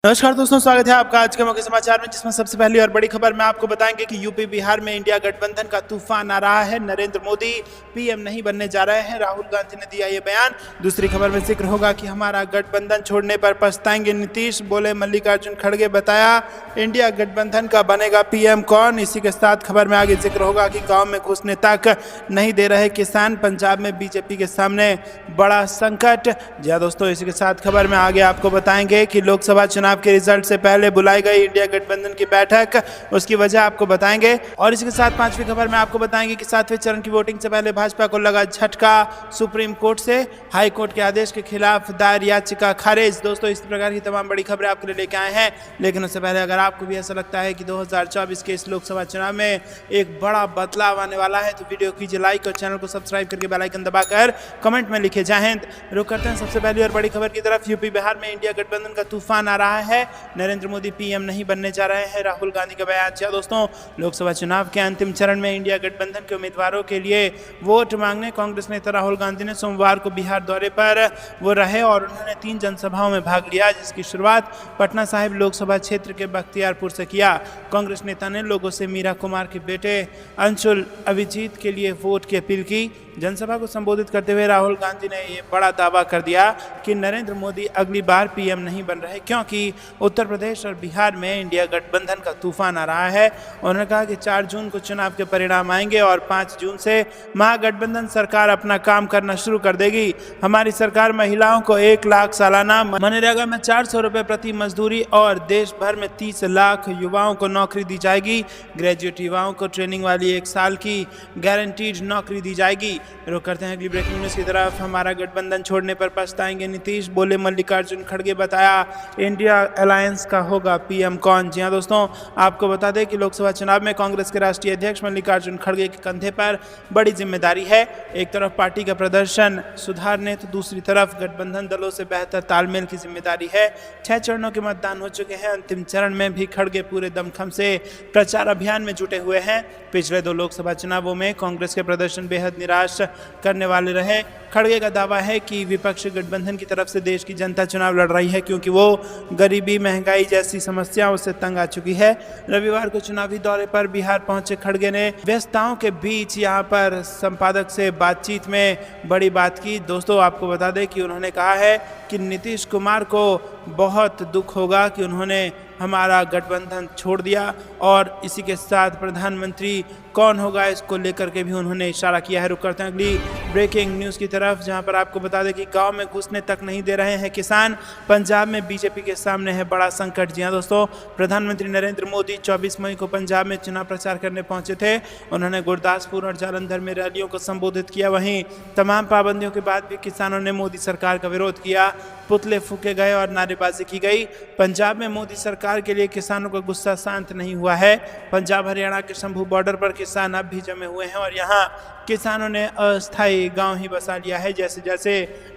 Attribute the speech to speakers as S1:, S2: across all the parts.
S1: नमस्कार दोस्तों, स्वागत है आपका आज के मुख्य समाचार में, जिसमें सबसे पहली और बड़ी खबर में आपको बताएंगे कि यूपी बिहार में इंडिया गठबंधन का तूफान आ रहा है। नरेंद्र मोदी पीएम नहीं बनने जा रहे हैं, राहुल गांधी ने दिया ये बयान। दूसरी खबर में जिक्र होगा कि हमारा गठबंधन छोड़ने पर पछताएंगे नीतीश, बोले मल्लिकार्जुन खड़गे। बताया इंडिया गठबंधन का बनेगा पीएम कौन। इसी के साथ खबर में आगे जिक्र होगा कि गाँव में घुसने तक नहीं दे रहे किसान, पंजाब में बीजेपी के सामने बड़ा संकट। जी हाँ दोस्तों, इसी के साथ खबर में आगे आपको बताएंगे कि लोकसभा चुनाव के रिजल्ट से पहले बुलाई गई इंडिया गठबंधन की बैठक, उसकी वजह आपको बताएंगे। और इसके साथ पांचवी खबर में आपको बताएंगे कि 7वें चरण की वोटिंग से पहले भाजपा को लगा झटका सुप्रीम कोर्ट से, हाई कोर्ट के आदेश के खिलाफ दायर याचिका खारिज। दोस्तों, इस प्रकार की तमाम बड़ी खबरें आपके लिए लेके आए हैं। लेकिन उससे पहले अगर आपको भी ऐसा लगता है कि 2024 के इस लोकसभा चुनाव में एक बड़ा बदलाव आने वाला है, तो वीडियो कीजिए लाइक और चैनल को सब्सक्राइब करके बेल आइकन दबाकर कमेंट में लिखे जय हिंद। रुक करते हैं सबसे पहली और बड़ी खबर की तरफ। यूपी बिहार में इंडिया गठबंधन का तूफान आ रहा है। नरेंद्र मोदी पीएम नहीं बनने जा रहे हैं, राहुल गांधी का बयान। जी दोस्तों, लोकसभा चुनाव के अंतिम चरण में इंडिया गठबंधन के उम्मीदवारों के लिए वोट मांगने कांग्रेस नेता राहुल गांधी ने सोमवार को बिहार दौरे पर वो रहे और उन्होंने 3 जनसभाओं में भाग लिया, जिसकी शुरुआत पटना साहिब लोकसभा क्षेत्र के बख्तियारपुर से किया। कांग्रेस नेता ने लोगों से मीरा कुमार के बेटे अंशुल अभिजीत के लिए वोट की अपील की। जनसभा को संबोधित करते हुए राहुल गांधी ने ये बड़ा दावा कर दिया कि नरेंद्र मोदी अगली बार पीएम नहीं बन रहे, क्योंकि उत्तर प्रदेश और बिहार में इंडिया गठबंधन का तूफान आ रहा है। उन्होंने कहा कि 4 जून को चुनाव के परिणाम आएंगे और 5 जून से महागठबंधन सरकार अपना काम करना शुरू कर देगी। हमारी सरकार महिलाओं को 1 लाख सालाना, मनरेगा में 400 रुपये प्रति मजदूरी और देश भर में 30 लाख युवाओं को नौकरी दी जाएगी। ग्रेजुएट युवाओं को ट्रेनिंग वाली 1 साल की गारंटीड नौकरी दी जाएगी। रुक करते हैं अगली ब्रेकिंग न्यूज़ की तरफ। हमारा गठबंधन छोड़ने पर पछताएंगे नीतीश, बोले मल्लिकार्जुन खड़गे। बताया इंडिया अलायंस का होगा पीएम कौन। जी हाँ दोस्तों, आपको बता दें कि लोकसभा चुनाव में कांग्रेस के राष्ट्रीय अध्यक्ष मल्लिकार्जुन खड़गे के कंधे पर बड़ी जिम्मेदारी है। एक तरफ पार्टी का प्रदर्शन सुधारने, तो दूसरी तरफ गठबंधन दलों से बेहतर तालमेल की जिम्मेदारी है। 6 चरणों के मतदान हो चुके हैं। अंतिम चरण में भी खड़गे पूरे दमखम से प्रचार अभियान में जुटे हुए हैं। पिछले 2 लोकसभा चुनावों में कांग्रेस के प्रदर्शन बेहद निराश करने वाले रहे। खड़गे का दावा है कि विपक्षी गठबंधन की तरफ से देश की जनता चुनाव लड़ रही है, क्योंकि वो गरीबी, महंगाई जैसी समस्याओं से तंग आ चुकी है। रविवार को चुनावी दौरे पर बिहार पहुंचे खड़गे ने व्यस्तताओं के बीच यहां पर संपादक से बातचीत में बड़ी बात की। दोस्तों, आपको बता दें कि उन्होंने कहा है कि नीतीश कुमार को बहुत दुख होगा कि उन्होंने हमारा गठबंधन छोड़ दिया, और इसी के साथ प्रधानमंत्री कौन होगा इसको लेकर के भी उन्होंने इशारा किया है। रुक करते हैं अगली ब्रेकिंग न्यूज़ की तरफ, जहां पर आपको बता दें कि गांव में घुसने तक नहीं दे रहे हैं किसान, पंजाब में बीजेपी के सामने है बड़ा संकट। जी हाँ दोस्तों, प्रधानमंत्री नरेंद्र मोदी 24 मई को पंजाब में चुनाव प्रचार करने पहुंचे थे। उन्होंने गुरदासपुर और जालंधर में रैलियों को संबोधित किया। वहीं तमाम पाबंदियों के बाद भी किसानों ने मोदी सरकार का विरोध किया, पुतले फूके गए और नारेबाजी की गई। पंजाब में मोदी सरकार के लिए किसानों का गुस्सा शांत नहीं हुआ है। पंजाब हरियाणा के शंभू बॉर्डर पर किसान अब भी जमे हुए हैं और यहाँ किसानों ने अस्थायी गांव ही बसा लिया है। जैसे जैसे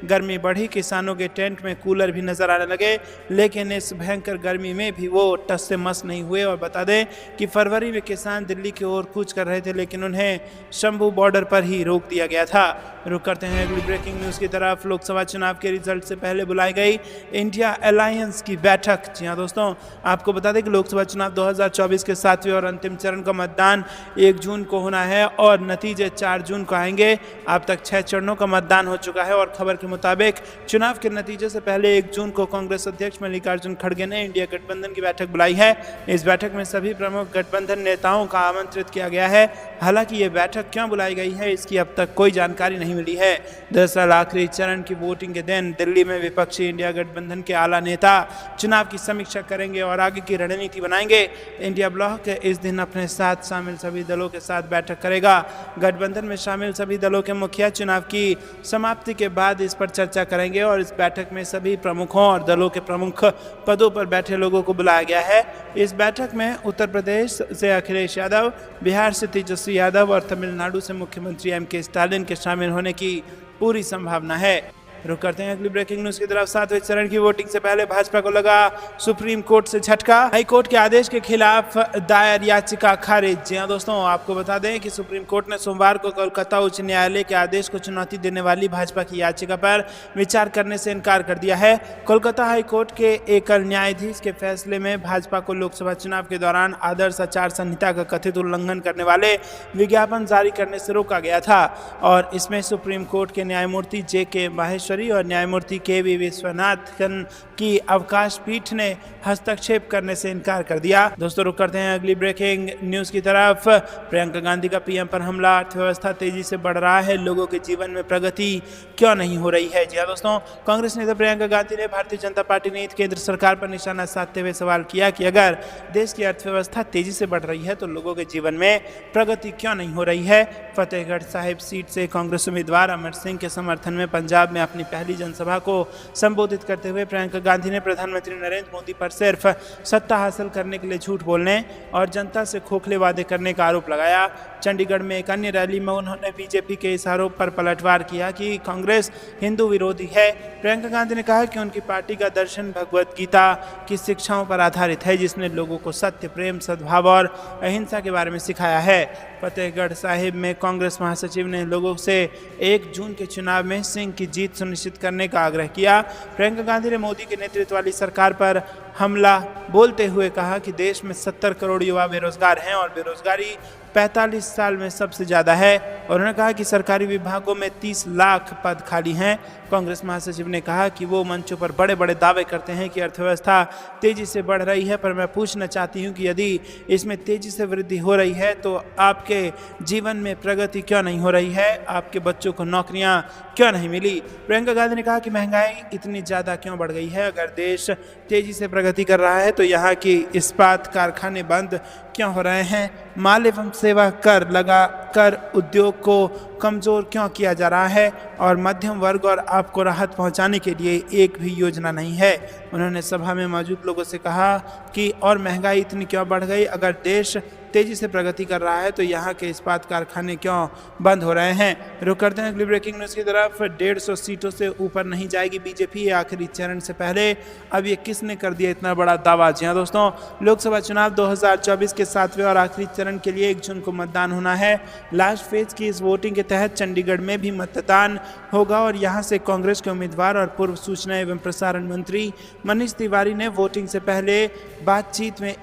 S1: गर्मी बढ़ी, किसानों के टेंट में कूलर भी नजर आने लगे, लेकिन इस भयंकर गर्मी में भी वो टस से मस नहीं हुए। और बता दें कि फरवरी में किसान दिल्ली की ओर कूच कर रहे थे, लेकिन उन्हें शंभू बॉर्डर पर ही रोक दिया गया था। रुक करते हैं अगली ब्रेकिंग न्यूज़ की तरफ। लोकसभा चुनाव के रिजल्ट से पहले बुलाई गई इंडिया अलायंस की बैठक। जी हाँ दोस्तों, आपको बता दें कि लोकसभा चुनाव 2024 के 7वें और अंतिम चरण का मतदान 1 जून को होना है और नतीजे 4 जून को आएंगे। अब तक 6 चरणों का मतदान हो चुका है और खबर के मुताबिक चुनाव के नतीजे से पहले 1 जून को कांग्रेस अध्यक्ष मल्लिकार्जुन खड़गे ने इंडिया गठबंधन की बैठक बुलाई है। इस बैठक में सभी प्रमुख गठबंधन नेताओं का आमंत्रित किया गया है। हालांकि ये बैठक क्यों बुलाई गई है, इसकी अब तक कोई जानकारी नहीं मिली है। दरअसल आखिरी चरण की वोटिंग के दिन दिल्ली में विपक्षी इंडिया गठबंधन के आला नेता चुनाव की समीक्षा करेंगे और आगे की रणनीति बनाएंगे। इंडिया ब्लॉक इस दिन अपने साथ शामिल सभी दलों के साथ बैठक करेगा। गठबंधन में शामिल सभी दलों के मुखिया चुनाव की समाप्ति के बाद इस पर चर्चा करेंगे और इस बैठक में सभी प्रमुखों और दलों के प्रमुख पदों पर बैठे लोगों को बुलाया गया है। इस बैठक में उत्तर प्रदेश से अखिलेश यादव, बिहार से तेजस्वी यादव और तमिलनाडु से मुख्यमंत्री एम के स्टालिन के शामिल होने की पूरी संभावना है। रुक करते हैं अगली ब्रेकिंग न्यूज की तरफ। 7वें चरण की वोटिंग से पहले भाजपा को लगा सुप्रीम कोर्ट से झटका, हाई कोर्ट के आदेश के खिलाफ दायर याचिका खारिज। जी हां दोस्तों, आपको बता दें कि सुप्रीम कोर्ट ने सोमवार को कोलकाता उच्च न्यायालय के आदेश को चुनौती देने वाली भाजपा की याचिका पर विचार करने से इनकार कर दिया है। कोलकाता हाई कोर्ट के एकल न्यायाधीश के फैसले में भाजपा को लोकसभा चुनाव के दौरान आदर्श आचार संहिता का कथित उल्लंघन करने वाले विज्ञापन जारी करने से रोका गया था और इसमें सुप्रीम कोर्ट के न्यायमूर्ति जे.के. माहेश्वरी और न्यायमूर्ति के.वी. विश्वनाथन की अवकाश पीठ ने हस्तक्षेप करने से इनकार कर दिया। दोस्तों रुक करते हैं अगली ब्रेकिंग न्यूज की तरफ। प्रियंका गांधी का पीएम पर हमला, अर्थव्यवस्था तेजी से बढ़ रहा है, लोगों के जीवन में प्रगति क्यों नहीं हो रही है। जी हाँ दोस्तों, कांग्रेस नेता प्रियंका गांधी ने भारतीय जनता पार्टी नीति केंद्र सरकार पर निशाना साधते हुए सवाल किया कि अगर देश की अर्थव्यवस्था तेजी से बढ़ रही है तो लोगों के जीवन में प्रगति क्यों नहीं हो रही है। फतेहगढ़ साहिब सीट से कांग्रेस उम्मीदवार अमर सिंह के समर्थन में पंजाब में अपनी पहली जनसभा को संबोधित करते हुए प्रियंका गांधी ने प्रधानमंत्री नरेंद्र मोदी पर सिर्फ सत्ता हासिल करने के लिए झूठ बोलने और जनता से खोखले वादे करने का आरोप लगाया। चंडीगढ़ में एक अन्य रैली में उन्होंने बीजेपी के इस आरोप पर पलटवार किया कि कांग्रेस हिंदू विरोधी है। प्रियंका गांधी ने कहा कि उनकी पार्टी का दर्शन भगवत गीता की शिक्षाओं पर आधारित है, जिसने लोगों को सत्य, प्रेम, सद्भाव और अहिंसा के बारे में सिखाया है। फतेहगढ़ साहिब में कांग्रेस महासचिव ने लोगों से 1 जून के चुनाव में सिंह की जीत सुनिश्चित करने का आग्रह किया। प्रियंका गांधी ने मोदी के नेतृत्व वाली सरकार पर हमला बोलते हुए कहा कि देश में 70 करोड़ युवा बेरोजगार हैं और बेरोजगारी 45 साल में सबसे ज़्यादा है। और उन्होंने कहा कि सरकारी विभागों में 30 लाख पद खाली हैं। कांग्रेस महासचिव ने कहा कि वो मंचों पर बड़े बड़े दावे करते हैं कि अर्थव्यवस्था तेजी से बढ़ रही है, पर मैं पूछना चाहती हूं कि यदि इसमें तेजी से वृद्धि हो रही है तो आपके जीवन में प्रगति क्यों नहीं हो रही है, आपके बच्चों को नौकरियां क्यों नहीं मिली। प्रियंका गांधी ने कहा कि महंगाई इतनी ज़्यादा क्यों बढ़ गई है, अगर देश तेजी से प्रगति कर रहा है तो यहाँ की इस्पात कारखाने बंद क्यों हो रहे हैं, माल एवं सेवा कर लगा कर उद्योग को कमज़ोर क्यों किया जा रहा है और मध्यम वर्ग और आपको राहत पहुंचाने के लिए एक भी योजना नहीं है। उन्होंने सभा में मौजूद लोगों से कहा कि और महंगाई इतनी क्यों बढ़ गई, अगर देश तेजी से प्रगति कर रहा है तो यहाँ के इस्पात कारखाने क्यों बंद हो रहे हैं। रुक करते हैं अगली ब्रेकिंग न्यूज़ की तरफ। 150 सीटों से ऊपर नहीं जाएगी बीजेपी, आखिरी चरण से पहले अब ये किसने कर दिया इतना बड़ा दावा। जी हाँ दोस्तों, लोकसभा चुनाव 2024 के 7वें और आखिरी चरण के लिए 1 जून को मतदान होना है। लास्ट फेज की इस वोटिंग के तहत चंडीगढ़ में भी मतदान होगा और यहाँ से कांग्रेस के उम्मीदवार और पूर्व सूचना एवं प्रसारण मंत्री मनीष तिवारी ने वोटिंग से पहले बातचीत में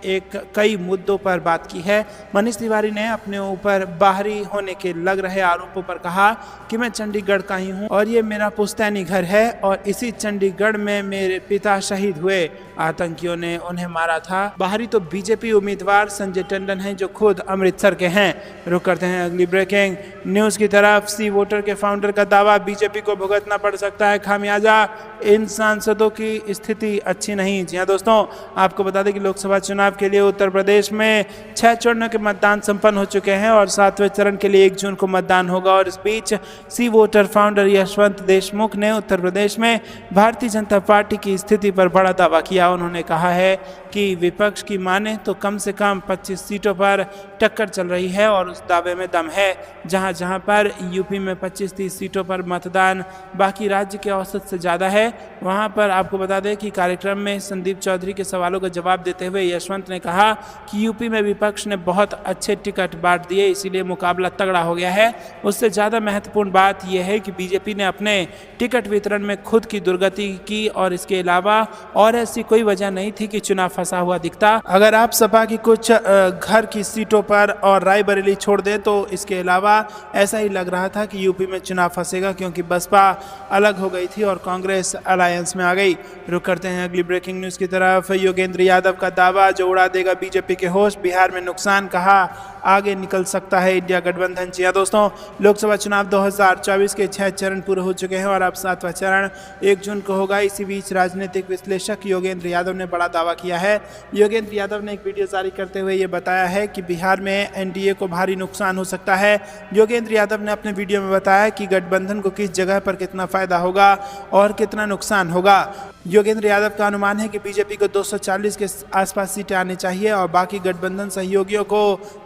S1: कई मुद्दों पर बात की है। मनीष तिवारी ने अपने ऊपर बाहरी होने के लग रहे आरोपों पर कहा कि मैं चंडीगढ़ का ही हूं और ये मेरा पुश्तैनी घर है और इसी चंडीगढ़ में मेरे पिता शहीद हुए, आतंकियों ने उन्हें मारा था। बाहरी तो बीजेपी उम्मीदवार संजय टंडन हैं जो खुद अमृतसर के हैं। रुक करते हैं अगली ब्रेकिंग न्यूज की तरफ। सी वोटर के फाउंडर का दावा, बीजेपी को भुगतना पड़ सकता है खामियाजा, इन सांसदों की स्थिति अच्छी नहीं। जी हाँ दोस्तों, आपको बता दें कि लोकसभा चुनाव के लिए उत्तर प्रदेश में 6 चरणों के मतदान संपन्न हो चुके हैं और 7वें चरण के लिए 1 जून को मतदान होगा। और इस बीच सी वोटर फाउंडर यशवंत देशमुख ने उत्तर प्रदेश में भारतीय जनता पार्टी की स्थिति पर बड़ा दावा किया। उन्होंने कहा है कि विपक्ष की माने तो कम से कम 25 सीटों पर टक्कर चल रही है और उस दावे में दम है। जहां जहां पर यूपी में 25-30 सीटों पर मतदान बाकी राज्य के औसत से ज़्यादा है, वहां पर आपको बता दें कि कार्यक्रम में संदीप चौधरी के सवालों का जवाब देते हुए यशवंत ने कहा कि यूपी में विपक्ष ने बहुत अच्छे टिकट बांट दिए, इसीलिए मुकाबला तगड़ा हो गया है। उससे ज़्यादा महत्वपूर्ण बात यह है कि बीजेपी ने अपने टिकट वितरण में खुद की दुर्गति की और इसके अलावा और ऐसी कोई वजह नहीं थी कि चुनाव फंसा हुआ दिखता। अगर आप सपा की कुछ घर की सीटों पर और रायबरेली छोड़ दें तो इसके अलावा ऐसा ही लग रहा था कि यूपी में चुनाव फंसेगा, क्योंकि बसपा अलग हो गई थी और कांग्रेस अलायंस में आ गई। रुक करते हैं अगली ब्रेकिंग न्यूज़ की तरफ। योगेंद्र यादव का दावा, जो उड़ा देगा बीजेपी के होश, बिहार में नुकसान, कहा आगे निकल सकता है इंडिया गठबंधन। जी हाँ दोस्तों, लोकसभा चुनाव 2024 के 6 चरण पूरे हो चुके हैं और अब 7वां चरण 1 जून को होगा। इसी बीच राजनीतिक विश्लेषक योगेंद्र यादव ने बड़ा दावा किया है। योगेंद्र यादव ने एक वीडियो जारी करते हुए ये बताया है कि बिहार में एनडीए को भारी नुकसान हो सकता है। योगेंद्र यादव ने अपने वीडियो में बताया कि गठबंधन को किस जगह पर कितना फायदा होगा और कितना नुकसान होगा। योगेंद्र यादव का अनुमान है कि बीजेपी को 240 के आसपास सीटें आनी चाहिए और बाकी गठबंधन सहयोगियों को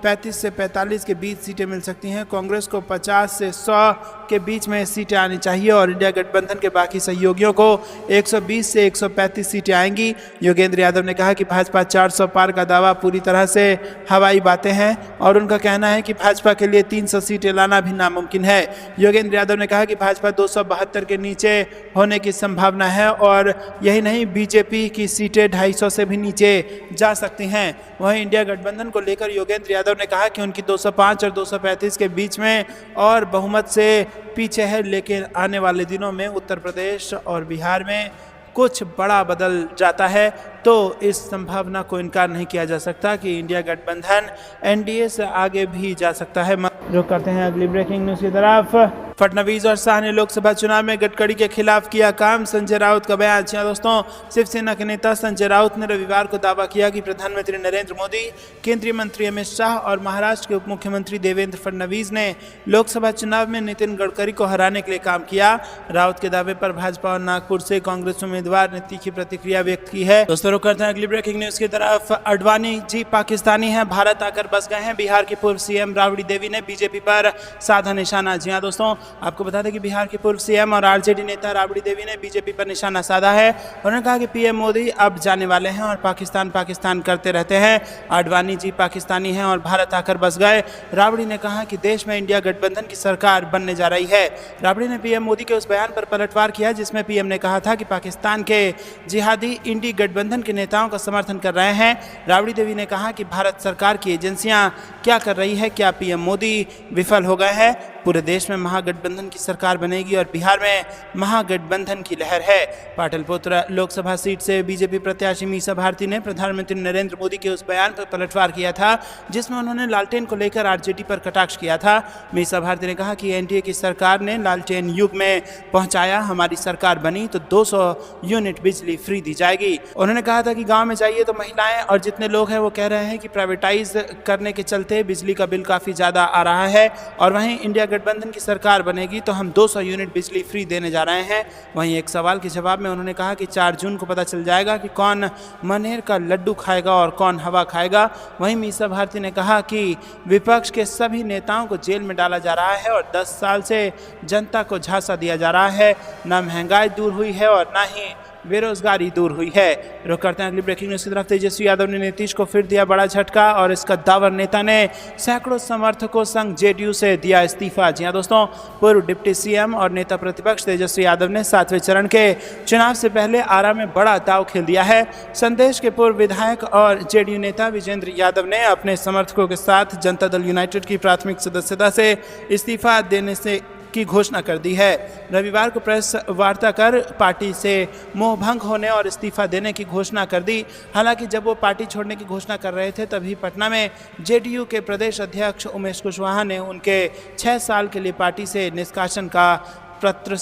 S1: 35 से 45 के बीच सीटें मिल सकती हैं। कांग्रेस को 50 से 100 के बीच में सीटें आनी चाहिए और इंडिया गठबंधन के बाकी सहयोगियों को 120 से 135 सीटें आएंगी। योगेंद्र यादव ने कहा कि भाजपा 400 पार का दावा पूरी तरह से हवाई बातें हैं और उनका कहना है कि भाजपा के लिए 300 सीटें लाना भी नामुमकिन है। योगेंद्र यादव ने कहा कि भाजपा 272 के नीचे होने की संभावना है और यही नहीं, बीजेपी की सीटें 250 से भी नीचे जा सकती हैं। वहीं इंडिया गठबंधन को लेकर योगेंद्र यादव ने कहा कि उनकी 205 और 235 के बीच में और बहुमत से पीछे है, लेकिन आने वाले दिनों में उत्तर प्रदेश और बिहार में कुछ बड़ा बदल जाता है तो इस संभावना को इनकार नहीं किया जा सकता कि इंडिया गठबंधन एनडीए से आगे भी जा सकता है। रुक करते हैं अगली ब्रेकिंग न्यूज की तरफ। फडणवीस और शाह ने लोकसभा चुनाव में गडकरी के खिलाफ किया काम, संजय राउत का बयान। जी दोस्तों, शिवसेना के नेता संजय राउत ने रविवार को दावा किया कि प्रधानमंत्री नरेंद्र मोदी, केंद्रीय मंत्री अमित शाह और महाराष्ट्र के उप मुख्यमंत्री देवेंद्र फडणवीस ने लोकसभा चुनाव में नितिन गडकरी को हराने के लिए काम किया। राउत के दावे पर भाजपा और नागपुर से कांग्रेस उम्मीदवार ने तीखी प्रतिक्रिया व्यक्त की है। दोस्तों, रुक करते हैं अगली ब्रेकिंग न्यूज की तरफ। अडवाणी जी पाकिस्तानी हैं, भारत आकर बस गए हैं। बिहार के पूर्व सीएम राबड़ी देवी ने बीजेपी पर साधा निशाना। जी हाँ दोस्तों, आपको बता दें कि बिहार के पूर्व सीएम और आरजेडी नेता राबड़ी देवी ने बीजेपी पर निशाना साधा है। उन्होंने कहा कि पीएम मोदी अब जाने वाले हैं और पाकिस्तान पाकिस्तान करते रहते हैं। अडवाणी जी पाकिस्तानी हैं और भारत आकर बस गए। राबड़ी ने कहा कि देश में इंडिया गठबंधन की सरकार बनने जा रही है। राबड़ी ने पीएम मोदी के उस बयान पर पलटवार किया जिसमें पीएम ने कहा था कि पाकिस्तान के जिहादी इंडी गठबंधन के नेताओं का समर्थन कर रहे हैं। राबड़ी देवी ने कहा कि भारत सरकार की एजेंसियां क्या कर रही है, क्या पीएम मोदी विफल हो गए हैं? पूरे देश में महागठबंधन की सरकार बनेगी और बिहार में महागठबंधन की लहर है। पाटलिपुत्र लोकसभा सीट से बीजेपी प्रत्याशी मीसा भारती ने प्रधानमंत्री नरेंद्र मोदी के उस बयान पर पलटवार किया था जिसमें उन्होंने लालटेन को लेकर आरजेडी पर कटाक्ष किया था। मीसा भारती ने कहा कि एनडीए की सरकार ने लालटेन युग में पहुंचाया, हमारी सरकार बनी तो 200 यूनिट बिजली फ्री दी जाएगी। उन्होंने कहा था कि गाँव में जाइए तो महिलाएं और जितने लोग हैं वो कह रहे हैं कि प्राइवेटाइज करने के चलते बिजली का बिल काफ़ी ज़्यादा आ रहा है और वहीं इंडिया गठबंधन की सरकार बनेगी तो हम 200 यूनिट बिजली फ्री देने जा रहे हैं। वहीं एक सवाल के जवाब में उन्होंने कहा कि 4 जून को पता चल जाएगा कि कौन मनेर का लड्डू खाएगा और कौन हवा खाएगा। वहीं मीसा भारती ने कहा कि विपक्ष के सभी नेताओं को जेल में डाला जा रहा है और 10 साल से जनता को झांसा दिया जा रहा है। ना महंगाई दूर हुई है और ना ही बेरोजगारी दूर हुई है। रुक करते हैं अगली ब्रेकिंग न्यूज की तरफ। तेजस्वी यादव ने नीतीश को फिर दिया बड़ा झटका और इसका दावर नेता ने सैकड़ों समर्थकों संग जेडीयू से दिया इस्तीफा। जी हाँ दोस्तों, पूर्व डिप्टी सीएम और नेता प्रतिपक्ष तेजस्वी यादव ने 7वें चरण के चुनाव से पहले आरा में बड़ा दाव खेल दिया है। संदेश के पूर्व विधायक और जेडीयू नेता विजेंद्र यादव ने अपने समर्थकों के साथ जनता दल यूनाइटेड की प्राथमिक सदस्यता से इस्तीफा देने से की घोषणा कर दी है। रविवार को प्रेस वार्ता कर पार्टी से मोहभंग होने और इस्तीफा देने की घोषणा कर दी। हालांकि जब वो पार्टी छोड़ने की घोषणा कर रहे थे तभी पटना में जेडीयू के प्रदेश अध्यक्ष उमेश कुशवाहा ने उनके 6 साल के लिए पार्टी से निष्कासन का पत्र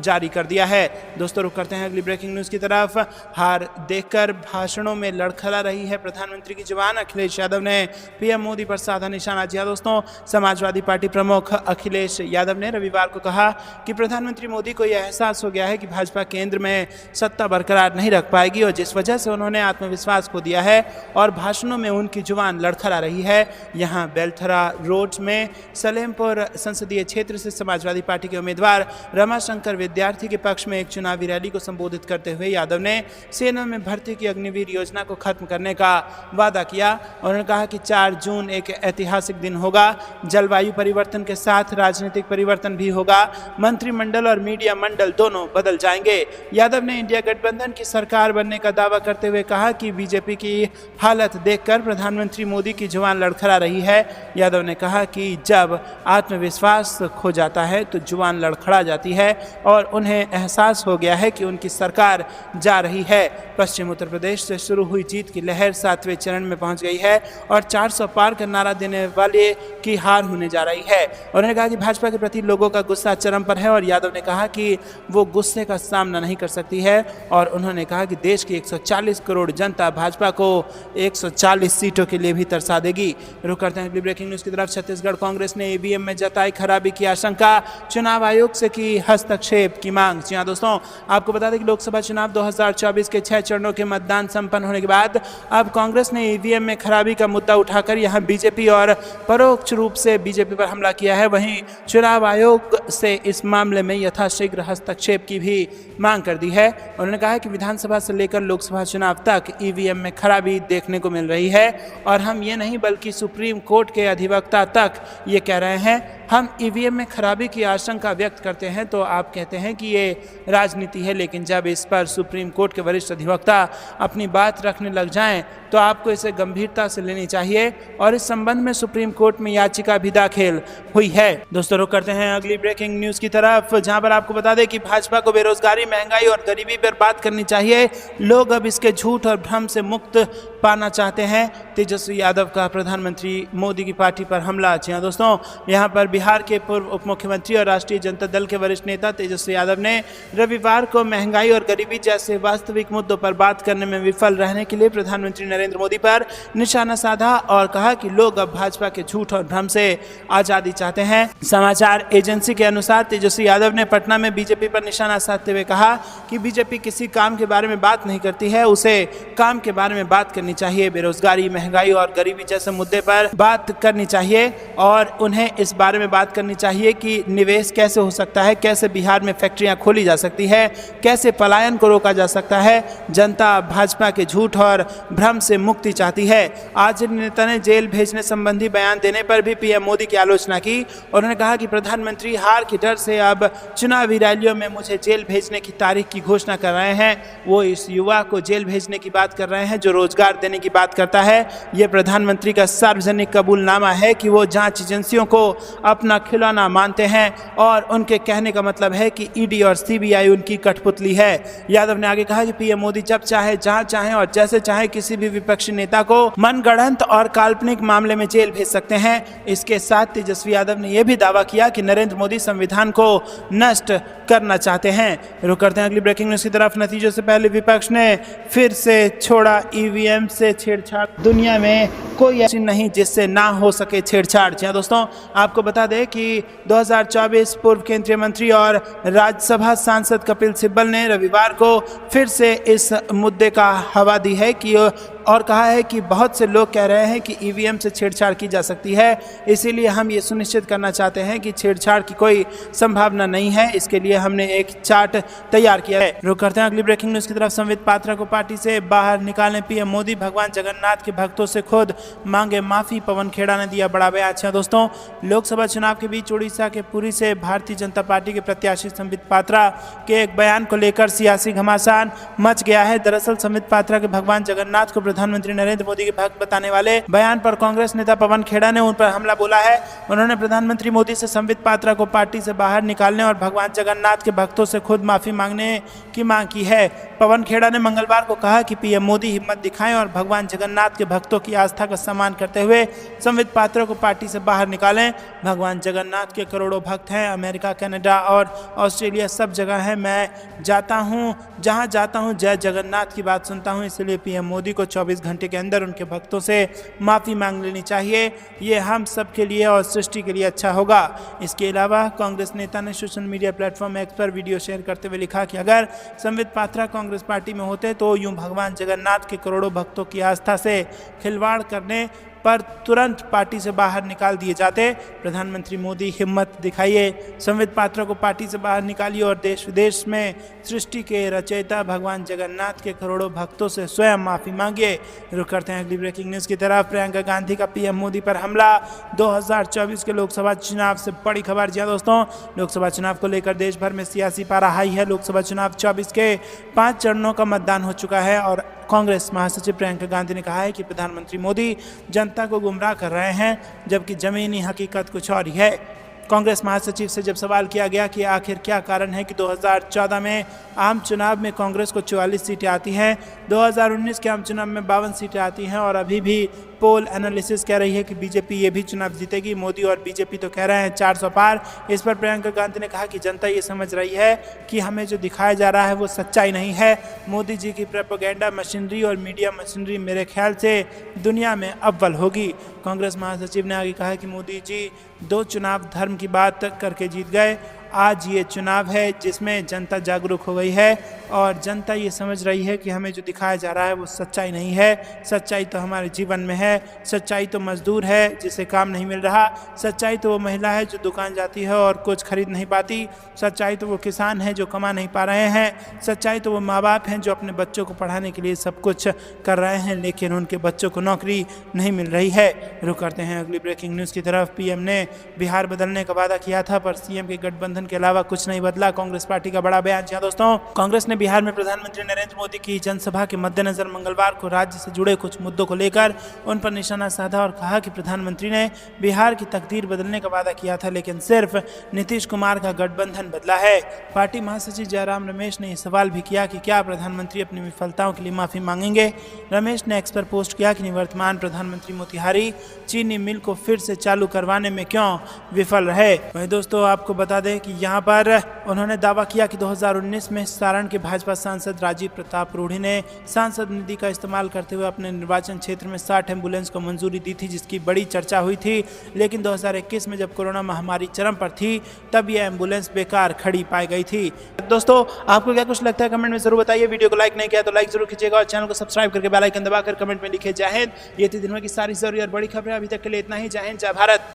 S1: जारी कर दिया है। दोस्तों, रुक करते हैं अगली ब्रेकिंग न्यूज़ की तरफ। हार देखकर भाषणों में लड़खड़ा रही है प्रधानमंत्री की जुबान। अखिलेश यादव ने पीएम मोदी पर साधा निशाना। जी दोस्तों, समाजवादी पार्टी प्रमुख अखिलेश यादव ने रविवार को कहा कि प्रधानमंत्री मोदी को यह एहसास हो गया है कि भाजपा केंद्र में सत्ता बरकरार नहीं रख पाएगी और जिस वजह से उन्होंने आत्मविश्वास खो दिया है और भाषणों में उनकी जुबान लड़खड़ा रही है। यहाँ बेलथरा रोड में सलेमपुर संसदीय क्षेत्र से समाजवादी पार्टी के उम्मीदवार रमाशंकर विद्यार्थी के पक्ष में एक चुनावी रैली को संबोधित करते हुए यादव ने सेना में भर्ती की अग्निवीर योजना को खत्म करने का वादा किया। उन्होंने कहा कि 4 जून एक ऐतिहासिक दिन होगा। जलवायु परिवर्तन के साथ राजनीतिक परिवर्तन भी होगा। मंत्रिमंडल और मीडिया मंडल दोनों बदल जाएंगे। यादव ने इंडिया गठबंधन की सरकार बनने का दावा करते हुए कहा कि बीजेपी की हालत देखकर प्रधानमंत्री मोदी की जुबान लड़खड़ा रही है। यादव ने कहा कि जब आत्मविश्वास खो जाता है तो जुबान लड़खड़ा जाती है और उन्हें एहसास हो गया है कि उनकी सरकार जा रही है। पश्चिम उत्तर प्रदेश से शुरू हुई जीत की लहर 7वें चरण में पहुंच गई है और 400 पार का नारा देने वाले की हार होने जा रही है। उन्होंने कहा कि भाजपा के प्रति लोगों का गुस्सा चरम पर है और यादव ने कहा कि वो गुस्से का सामना नहीं कर सकती है और उन्होंने कहा कि देश की 140 करोड़ जनता भाजपा को 140 सीटों के लिए भी तरसा देगी। रुक करते हैं अगली ब्रेकिंग न्यूज की तरफ। छत्तीसगढ़ कांग्रेस ने ईवीएम में जताई खराबी की आशंका। चुनाव आयोग से की की हस्तक्षेप की मांग। जी हाँ दोस्तों, आपको बता दें कि लोकसभा चुनाव 2024 के 6 चरणों के मतदान संपन्न होने के बाद अब कांग्रेस ने ईवीएम में खराबी का मुद्दा उठाकर यहां बीजेपी और परोक्ष रूप से बीजेपी पर हमला किया है। वहीं चुनाव आयोग से इस मामले में यथाशीघ्र हस्तक्षेप की भी मांग कर दी है। उन्होंने कहा कि विधानसभा से लेकर लोकसभा चुनाव तक ईवीएम में खराबी देखने को मिल रही है और हम ये नहीं बल्कि सुप्रीम कोर्ट के अधिवक्ता तक ये कह रहे हैं। हम ईवीएम में खराबी की आशंका व्यक्त करते हैं तो आप कहते हैं कि ये राजनीति है, लेकिन जब इस पर सुप्रीम कोर्ट के वरिष्ठ अधिवक्ता अपनी बात रखने लग जाएं तो आपको इसे गंभीरता से लेनी चाहिए और इस संबंध में सुप्रीम कोर्ट में याचिका भी दाखिल हुई है। दोस्तों रुक करते हैं अगली ब्रेकिंग न्यूज की तरफ, जहां पर आपको बता दें कि भाजपा को बेरोजगारी, महंगाई और गरीबी पर बात करनी चाहिए। लोग अब इसके झूठ और भ्रम से मुक्त पाना चाहते हैं। तेजस्वी यादव का प्रधानमंत्री मोदी की पार्टी पर हमला। जी हाँ दोस्तों, यहाँ पर बिहार के पूर्व उप मुख्यमंत्री और राष्ट्रीय जनता दल के वरिष्ठ नेता तेजस्वी यादव ने रविवार को महंगाई और गरीबी जैसे वास्तविक मुद्दों पर बात करने में विफल रहने के लिए प्रधानमंत्री नरेंद्र मोदी पर निशाना साधा और कहा कि लोग अब भाजपा के झूठ और भ्रम से आजादी चाहते हैं। समाचार एजेंसी के अनुसार तेजस्वी यादव ने पटना में बीजेपी पर निशाना साधते हुए कहा कि बीजेपी किसी काम के बारे में बात नहीं करती है, उसे काम के बारे में बात करनी चाहिए। बेरोजगारी, महंगाई और गरीबी जैसे मुद्दे पर बात करनी चाहिए और उन्हें इस बारे में बात करनी चाहिए कि निवेश कैसे हो सकता है, कैसे बिहार में फैक्ट्रियां खोली जा सकती है, कैसे पलायन को रोका जा सकता है। जनता भाजपा के झूठ और भ्रम से मुक्ति चाहती है। आज नेता ने जेल भेजने संबंधी बयान देने पर भी पीएम मोदी की आलोचना की। उन्होंने कहा कि प्रधानमंत्री हार के डर से अब चुनावी रैलियों में मुझे जेल भेजने की तारीख की घोषणा कर रहे हैं। वो इस युवा को जेल भेजने की बात कर रहे हैं जो रोजगार देने की बात करता है। यह प्रधानमंत्री का सार्वजनिक कबूलनामा है कि वो जांच एजेंसियों को अपना खिलौना मानते हैं और उनके कहने का मतलब है कि ईडी और सीबीआई उनकी कठपुतली है। यादव ने आगे कहा कि पीएम मोदी जब चाहे, जहां चाहे और जैसे चाहे किसी भी विपक्षी नेता को मनगढ़ंत और काल्पनिक मामले में जेल भेज सकते हैं। इसके साथ तेजस्वी यादव ने यह भी दावा किया कि नरेंद्र मोदी संविधान को नष्ट करना चाहते हैं। रुक करते हैं अगली ब्रेकिंग न्यूज की तरफ। नतीजों से पहले विपक्ष ने फिर से छोड़ा ईवीएम से छेड़छाड़। दुनिया में कोई ऐसी नहीं जिससे ना हो सके छेड़छाड़। जी दोस्तों, आपको बता दें कि 2024 पूर्व केंद्रीय मंत्री और राज्यसभा सांसद कपिल सिब्बल ने रविवार को फिर से इस मुद्दे का हवा दी है कि और कहा है कि बहुत से लोग कह रहे हैं कि ईवीएम से छेड़छाड़ की जा सकती है, इसीलिए हम ये सुनिश्चित करना चाहते हैं कि छेड़छाड़ की कोई संभावना नहीं है। इसके लिए हमने एक चार्ट तैयार किया है। रुक करते हैं अगली ब्रेकिंग न्यूज की तरफ। संबित पात्रा को पार्टी से बाहर निकालने पीएम मोदी भगवान जगन्नाथ के भक्तों से खुद मांगे माफी। पवन खेड़ा ने दिया बड़ा बयान। अच्छा दोस्तों, लोकसभा चुनाव के बीच उड़ीसा के पुरी से भारतीय जनता पार्टी के प्रत्याशी संबित पात्रा के एक बयान को लेकर सियासी घमासान मच गया है। दरअसल संबित पात्रा के भगवान जगन्नाथ को प्रधानमंत्री नरेंद्र मोदी के भक्त बताने वाले बयान पर कांग्रेस नेता पवन खेड़ा ने उन पर हमला बोला है। उन्होंने प्रधानमंत्री मोदी से संबित पात्रा को पार्टी से बाहर निकालने और भगवान जगन्नाथ के भक्तों से खुद माफी मांगने की मांग की है। पवन खेड़ा ने मंगलवार को कहा कि पीएम मोदी हिम्मत दिखाएं और भगवान जगन्नाथ के भक्तों की आस्था का सम्मान करते हुए संबित पात्रा को पार्टी से बाहर निकालें। भगवान जगन्नाथ के करोड़ों भक्त हैं। अमेरिका, कनाडा और ऑस्ट्रेलिया सब जगह है। मैं जाता हूं, जहां जाता हूं जय जगन्नाथ की बात सुनता हूं। इसलिए पीएम मोदी को 24 घंटे के अंदर उनके भक्तों से माफी मांग लेनी चाहिए। ये हम सब के लिए और सृष्टि के लिए अच्छा होगा। इसके अलावा कांग्रेस नेता ने सोशल मीडिया प्लेटफॉर्म एक्स पर वीडियो शेयर करते हुए लिखा कि अगर संबित पात्रा कांग्रेस पार्टी में होते तो यूं भगवान जगन्नाथ के करोड़ों भक्तों की आस्था से खिलवाड़ करने पर तुरंत पार्टी से बाहर निकाल दिए जाते। प्रधानमंत्री मोदी हिम्मत दिखाइए, संबित पात्रा को पार्टी से बाहर निकालिए और देश विदेश में सृष्टि के रचयिता भगवान जगन्नाथ के करोड़ों भक्तों से स्वयं माफी मांगिए। रुक करते हैं अगली ब्रेकिंग न्यूज की तरफ। प्रियंका गांधी का पीएम मोदी पर हमला। 2024 के लोकसभा चुनाव से बड़ी खबर। जी दोस्तों, लोकसभा चुनाव को लेकर देश भर में सियासी पारा हाई है। लोकसभा चुनाव 24 के 5 चरणों का मतदान हो चुका है और कांग्रेस महासचिव प्रियंका गांधी ने कहा है कि प्रधानमंत्री मोदी जनता को गुमराह कर रहे हैं, जबकि जमीनी हकीकत कुछ और ही है। कांग्रेस महासचिव से जब सवाल किया गया कि आखिर क्या कारण है कि 2014 में आम चुनाव में कांग्रेस को 44 सीटें आती हैं, 2019 के आम चुनाव में 52 सीटें आती हैं और अभी भी पोल एनालिसिस कह रही है कि बीजेपी ये भी चुनाव जीतेगी, मोदी और बीजेपी तो कह रहे हैं 400 पार। इस पर प्रियंका गांधी ने कहा कि जनता ये समझ रही है कि हमें जो दिखाया जा रहा है वो सच्चाई नहीं है। मोदी जी की प्रोपेगेंडा मशीनरी और मीडिया मशीनरी मेरे ख्याल से दुनिया में अव्वल होगी। कांग्रेस महासचिव ने आगे कहा कि मोदी जी 2 चुनाव धर्म की बात करके जीत गए आज ये चुनाव है जिसमें जनता जागरूक हो गई है और जनता ये समझ रही है कि हमें जो दिखाया जा रहा है वो सच्चाई नहीं है। सच्चाई तो हमारे जीवन में है, सच्चाई तो मजदूर है जिसे काम नहीं मिल रहा, सच्चाई तो वो महिला है जो दुकान जाती है और कुछ खरीद नहीं पाती, सच्चाई तो वो किसान है जो कमा नहीं पा रहे हैं, सच्चाई तो वो माँ बाप हैं जो अपने बच्चों को पढ़ाने के लिए सब कुछ कर रहे हैं लेकिन उनके बच्चों को नौकरी नहीं मिल रही है। रुक करते हैं अगली ब्रेकिंग न्यूज़ की तरफ। पीएम ने बिहार बदलने का वादा किया था पर सीएम के गठबंधन के अलावा कुछ नहीं बदला, कांग्रेस पार्टी का बड़ा बयान। जी दोस्तों, कांग्रेस ने बिहार में प्रधानमंत्री नरेंद्र मोदी की जनसभा के मद्देनजर मंगलवार को राज्य से जुड़े कुछ मुद्दों को लेकर उन पर निशाना साधा और कहा कि प्रधानमंत्री ने बिहार की तकदीर बदलने का वादा किया था लेकिन सिर्फ नीतीश कुमार का गठबंधन बदला है। पार्टी महासचिव जयराम रमेश ने यह सवाल भी किया कि क्या प्रधानमंत्री अपनी विफलताओं के लिए माफी मांगेंगे। रमेश ने एक्स पर पोस्ट किया कि निवर्तमान प्रधानमंत्री मोतिहारी चीनी मिल को फिर से चालू करवाने में क्यों विफल रहे। वहीं दोस्तों आपको बता दें कि यहाँ पर उन्होंने दावा किया कि 2019 में सारण के भाजपा सांसद राजीव प्रताप रूढ़ी ने सांसद निधि का इस्तेमाल करते हुए अपने निर्वाचन क्षेत्र में 60 एम्बुलेंस को मंजूरी दी थी जिसकी बड़ी चर्चा हुई थी, लेकिन 2021 में जब कोरोना महामारी चरम पर थी तब यह एम्बुलेंस बेकार खड़ी पाई गई थी। दोस्तों आपको क्या कुछ लगता है कमेंट में जरूर बताइए। वीडियो को लाइक नहीं किया तो लाइक जरूर कीजिएगा और चैनल को सब्सक्राइब करके बेल आइकन दबाकर कमेंट में लिखे जय हिंद। ये थी दिन भर की सारी जरूरी और बड़ी खबरें। अभी तक के लिए इतना ही। जय हिंद, जय भारत।